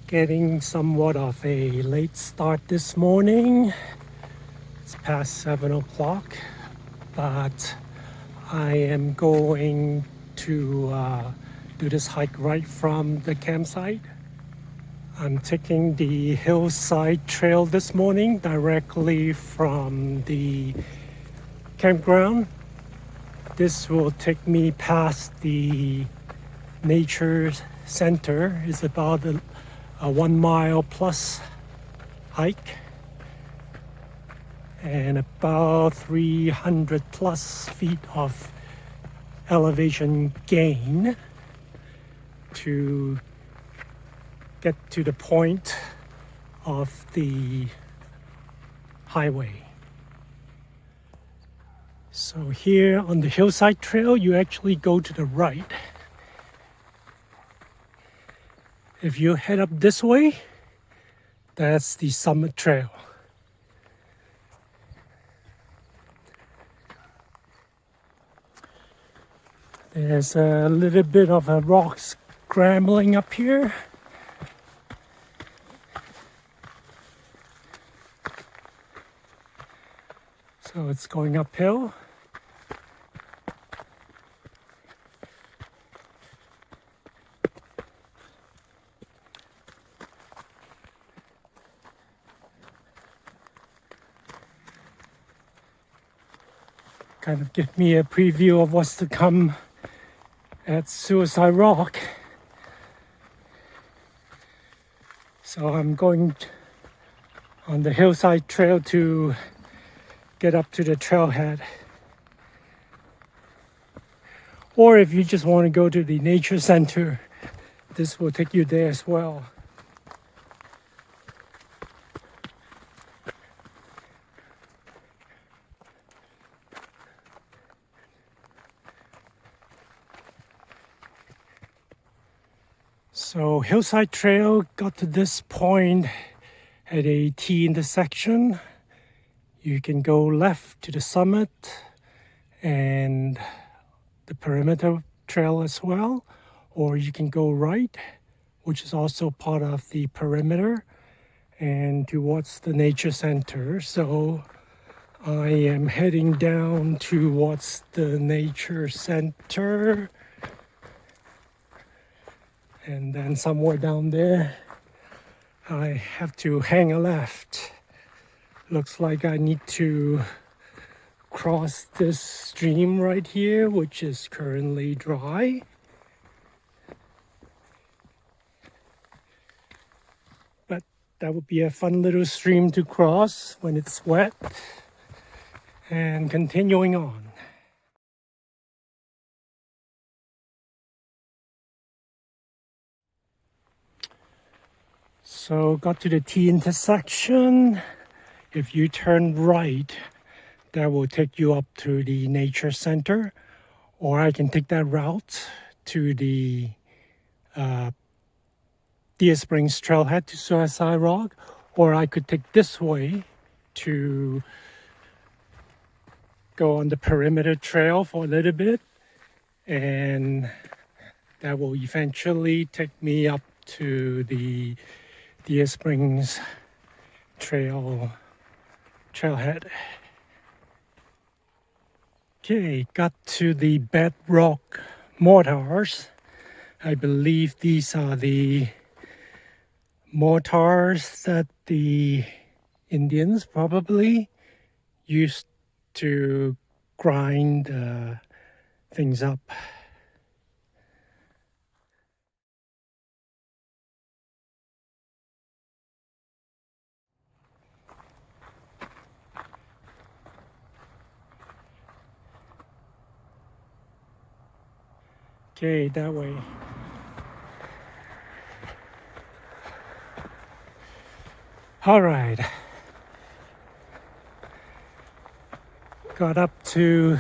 Getting somewhat of a late start this morning. It's past 7 o'clock, but I am going to do this hike right from the campsite. I'm taking the hillside trail this morning directly from the campground. This will take me past the nature center. It's about a 1 mile plus hike and about 300 plus feet of elevation gain to get to the point of the highway. So here on the hillside trail, you actually go to the right. If you head up this way, that's the summit trail. There's a little bit of a rock scrambling up here. So it's going uphill. Kind of give me a preview of what's to come at Suicide Rock. So I'm going on the hillside trail to get up to the trailhead. Or if you just want to go to the nature center, this will take you there as well. So hillside trail got to this point at a T intersection. You can go left to the summit and the perimeter trail as well, or you can go right, which is also part of the perimeter, and towards the nature center. So I am heading down towards the nature center. And then somewhere down there, I have to hang a left. Looks like I need to cross this stream right here, which is currently dry. But that would be a fun little stream to cross when it's wet. And continuing on. So got to the T intersection. If you turn right, that will take you up to the nature center, or I can take that route to the Deer Springs Trailhead to Suicide Rock, or I could take this way to go on the perimeter trail for a little bit, and that will eventually take me up to the Deer Springs trailhead. Okay, got to the bedrock mortars. I believe these are the mortars that the Indians probably used to grind things up. Okay, that way. All right. Got up to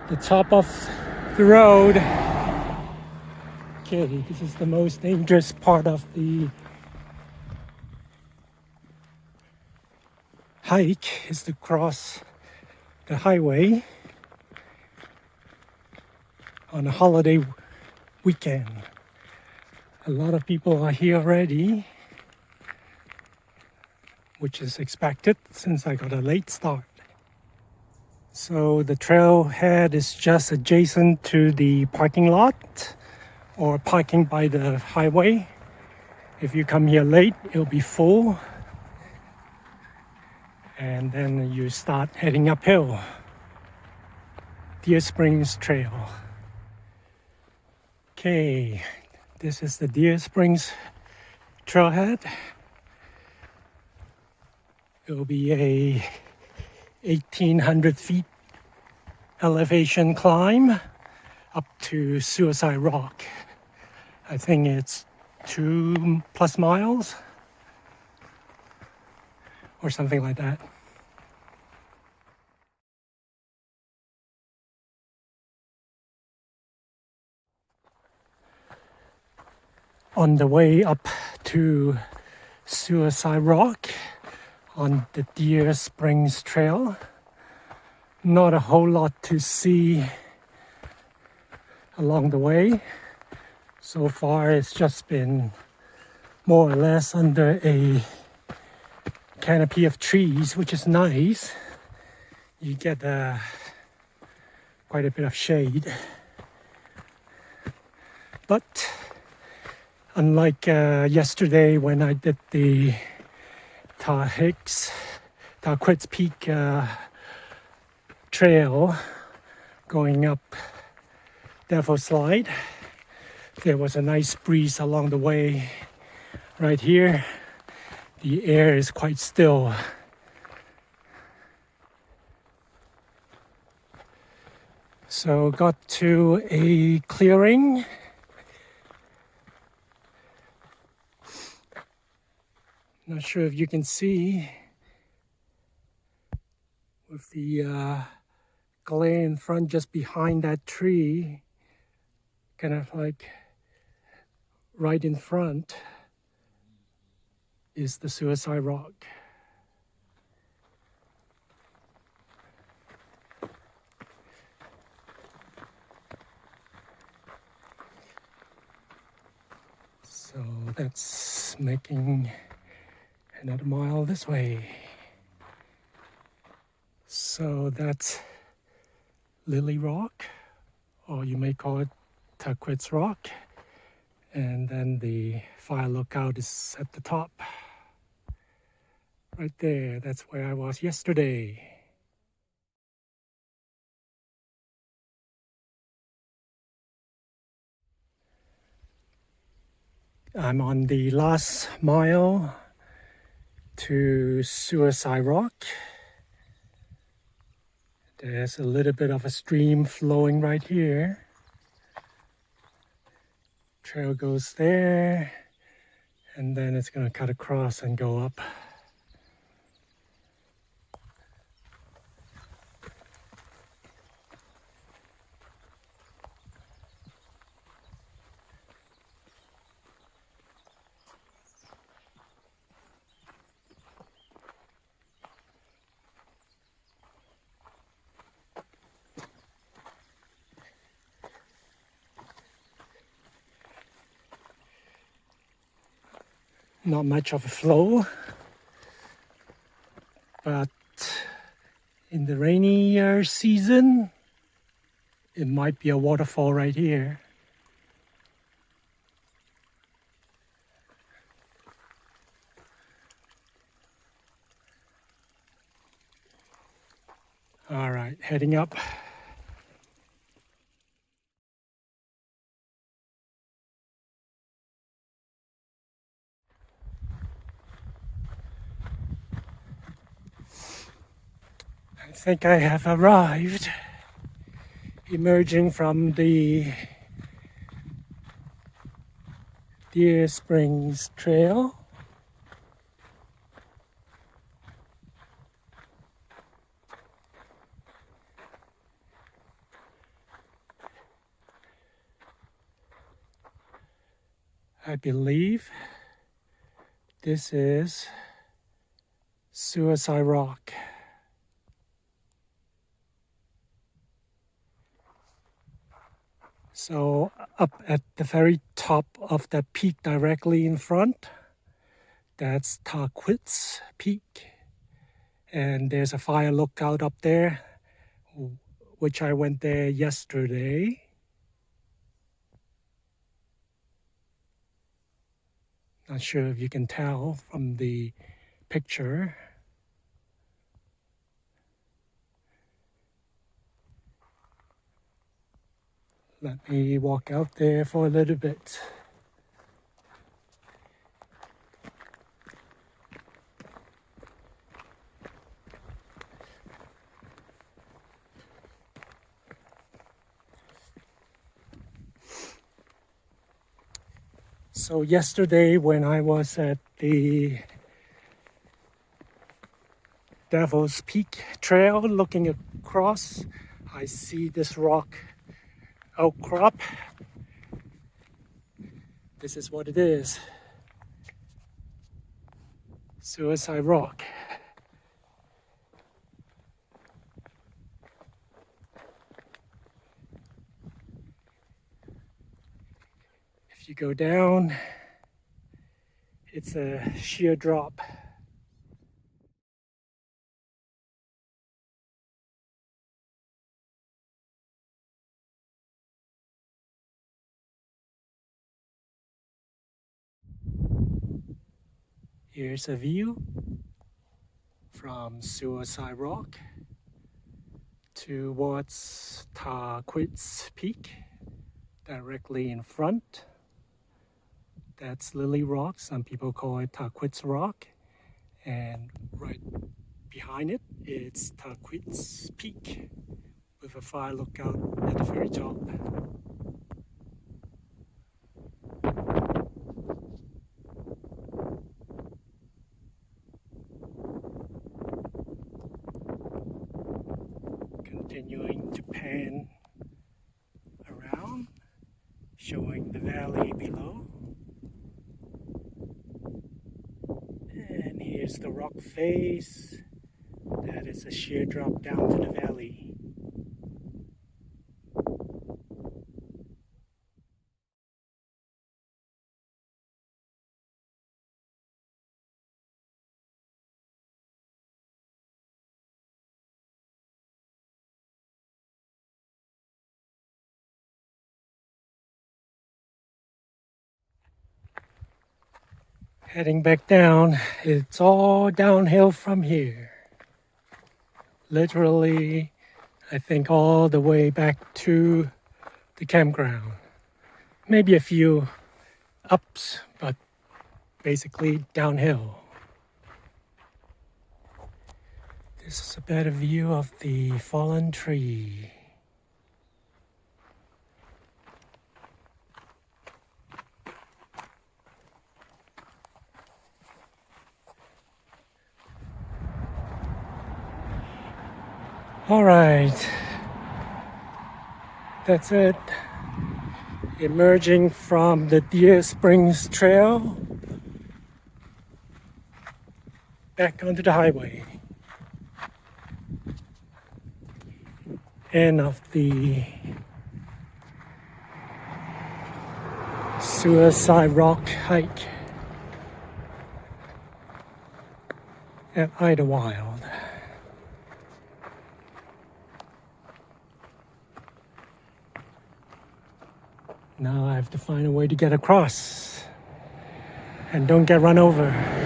the top of the road. Okay, this is the most dangerous part of the hike, is to cross the highway on a holiday weekend. A lot of people are here already, which is expected since I got a late start. So the trailhead is just adjacent to the parking lot or parking by the highway. If you come here late, it'll be full. And then you start heading uphill. Deer Springs Trail. Okay, this is the Deer Springs Trailhead. It'll be a 1,800 feet elevation climb up to Suicide Rock. I think it's 2+ miles or something like that. On the way up to Suicide Rock on the Deer Springs Trail, not a whole lot to see along the way. So far it's just been more or less under a canopy of trees, which is nice. You get quite a bit of shade. But unlike yesterday when I did the Tahquitz Peak trail going up Devil Slide, there was a nice breeze along the way. Right here, the air is quite still. So got to a clearing. Not sure if you can see with the glare in front just behind that tree, kind of like right in front is the Suicide Rock. So that's making another mile this way. So that's Lily Rock, or you may call it Tahquitz Rock. And then the fire lookout is at the top. Right there, that's where I was yesterday. I'm on the last mile to Suicide Rock. There's a little bit of a stream flowing right here. Trail goes there, and then it's going to cut across and go up. Not much of a flow, but in the rainy season, it might be a waterfall right here. All right, heading up. I think I have arrived, emerging from the Deer Springs Trail. I believe this is Suicide Rock. So up at the very top of the peak directly in front, that's Tahquitz Peak. And there's a fire lookout up there, which I went there yesterday. Not sure if you can tell from the picture. Let me walk out there for a little bit. So yesterday when I was at the Devil's Peak Trail looking across, I see this rock outcrop. This is what it is. Suicide Rock. If you go down, it's a sheer drop. Here's a view from Suicide Rock towards Tahquitz Peak, directly in front. That's Lily Rock. Some people call it Tahquitz Rock. And right behind it, it's Tahquitz Peak with a fire lookout at the very top. Continuing to pan around, showing the valley below. And here's the rock face. That is a sheer drop down to the valley. Heading back down, it's all downhill from here. Literally, I think all the way back to the campground. Maybe a few ups, but basically downhill. This is a better view of the fallen tree. All right, that's it. Emerging from the Deer Springs Trail, back onto the highway. End of the Suicide Rock hike at Idlewild. Now I have to find a way to get across and don't get run over.